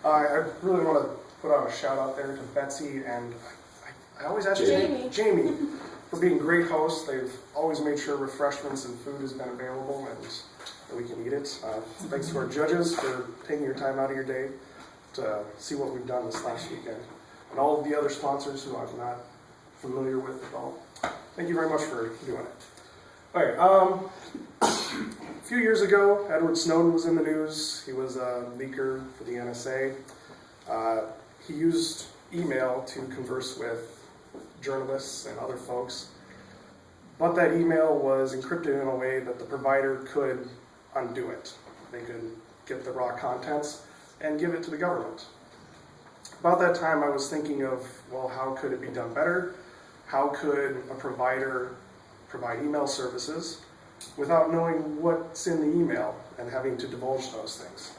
I really want to put out a shout out there to Betsy and I always ask Jamie for being great hosts. They've always made sure refreshments and food has been available and that we can eat it. Thanks to our judges for taking your time out of your day to see what we've done this last weekend. And all of the other sponsors who I'm not familiar with at all. Thank you very much for doing it. Okay, a few years ago, Edward Snowden was in the news. He was a leaker for the NSA. He used email to converse with journalists and other folks, but that email was encrypted in a way that the provider could undo it. They could get the raw contents and give it to the government. About that time, I was thinking of, well, how could it be done better? How could a provider provide email services without knowing what's in the email and having to divulge those things?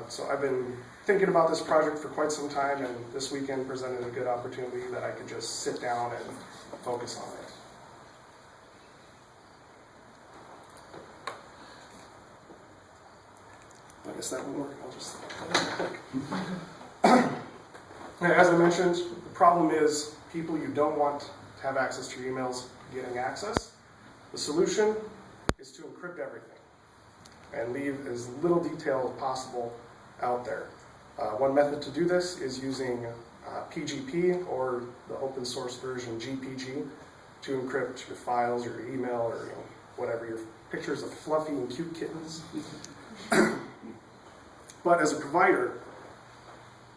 So I've been thinking about this project for quite some time, and this weekend presented a good opportunity that I could just sit down and focus on it. I guess that won't work. I'll just as I mentioned, the problem is people you don't want to have access to your emails getting access. The solution is to encrypt everything and leave as little detail as possible out there. One method to do this is using PGP or the open source version GPG to encrypt your files or your email or whatever, your pictures of fluffy and cute kittens. But as a provider,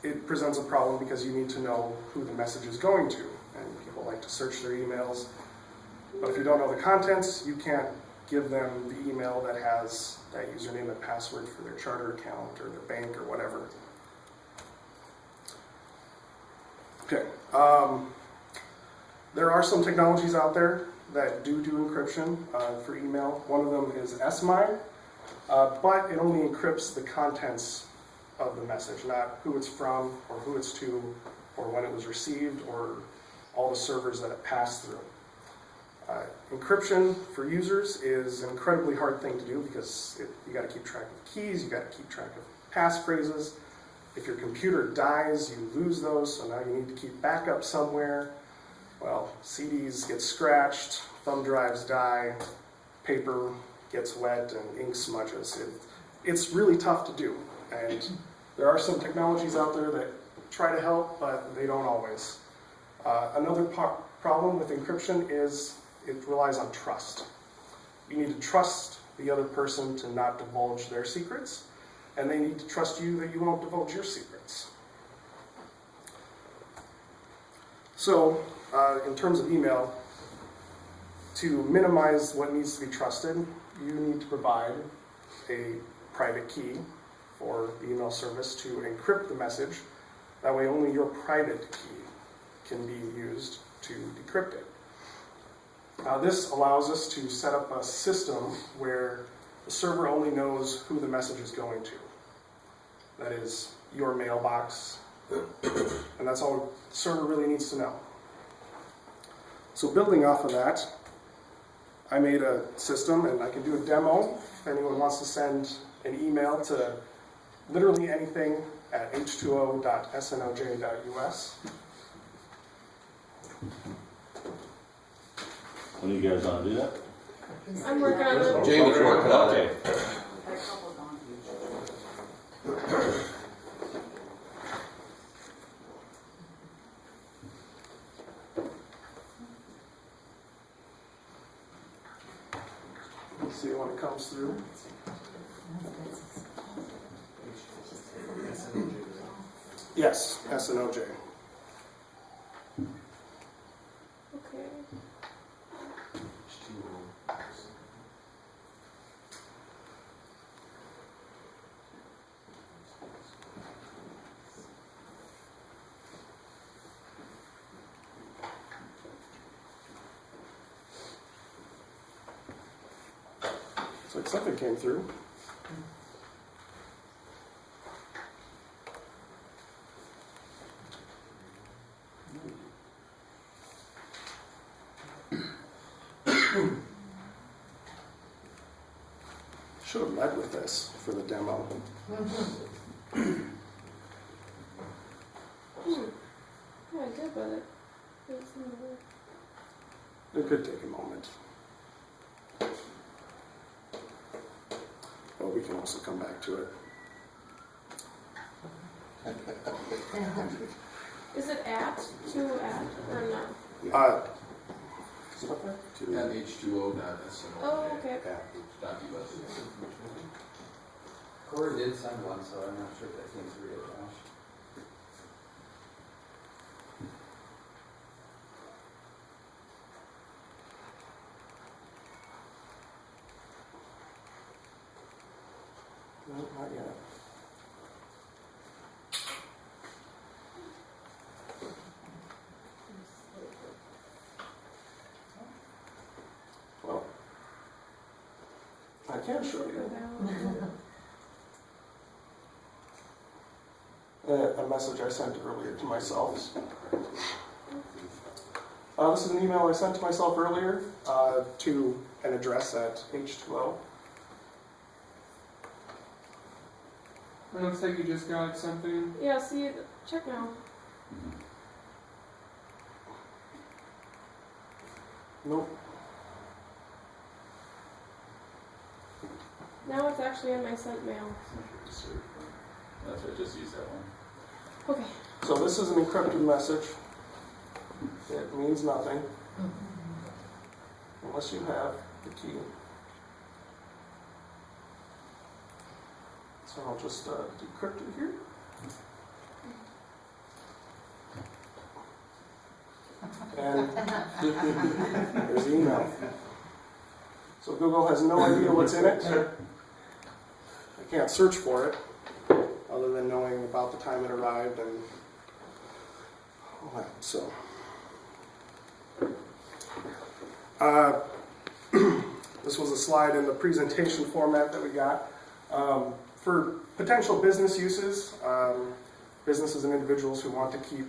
it presents a problem because you need to know who the message is going to, and people like to search their emails. But if you don't know the contents, you can't give them the email that has that username and password for their charter account or their bank or whatever. Okay, there are some technologies out there that do encryption for email. One of them is S-MIME, but it only encrypts the contents of the message, not who it's from or who it's to or when it was received or all the servers that it passed through. Encryption for users is an incredibly hard thing to do because you got to keep track of keys, you got to keep track of passphrases. If your computer dies, you lose those, so now you need to keep backup somewhere. Well, CDs get scratched, thumb drives die, paper gets wet, and ink smudges. It's really tough to do, and there are some technologies out there that try to help, but they don't always. Another problem with encryption is it relies on trust. You need to trust the other person to not divulge their secrets, and they need to trust you that you won't divulge your secrets. So, in terms of email, to minimize what needs to be trusted, you need to provide a private key for the email service to encrypt the message. That way only your private key can be used to decrypt it. This allows us to set up a system where the server only knows who the message is going to. That is your mailbox, and that's all the server really needs to know. So building off of that, I made a system, and I can do a demo if anyone wants to send an email to literally anything at h2o.snoj.us. When do you guys want to do that? I'm working on it. Jamie's working on it. Let's see when it comes through. Yes, SNOJ. Okay. Looks like something came through. Should have led with this for the demo. but it doesn't work. It could take a moment. But we can also come back to it. Is it at? Or no? Is it up there? H2O.SNO. Oh, okay. .us. Corey did send one, so I'm not sure if that came through yet, Josh. No, not yet. Well, I can show you. A message I sent earlier to myself. This is an email I sent to myself earlier to an address at H2O. It looks like you just got something. Yeah, see, check now. Nope. Now it's actually in my sent mail. That's right, just use that one. Okay. So this is an encrypted message. It means nothing unless you have the key. So I'll just decrypt it here. And there's the email. So Google has no idea what's in it. I can't search for it other than knowing about the time it arrived and all that. So this was a slide in the presentation format that we got. For potential business uses, businesses and individuals who want to keep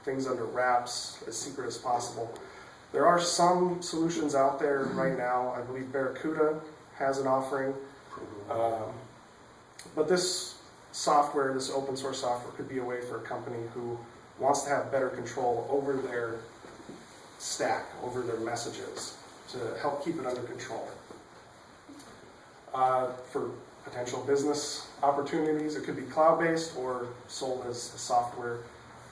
things under wraps, as secret as possible. There are some solutions out there right now. I believe Barracuda has an offering. But this software, this open source software, could be a way for a company who wants to have better control over their stack, over their messages, to help keep it under control. For potential business opportunities, it could be cloud-based or sold as software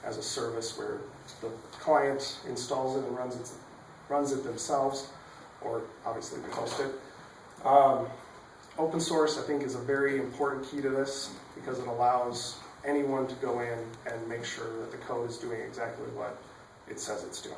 as a service where the client installs it and runs it themselves, or obviously we host it. Open source, I think, is a very important key to this because it allows anyone to go in and make sure that the code is doing exactly what it says it's doing.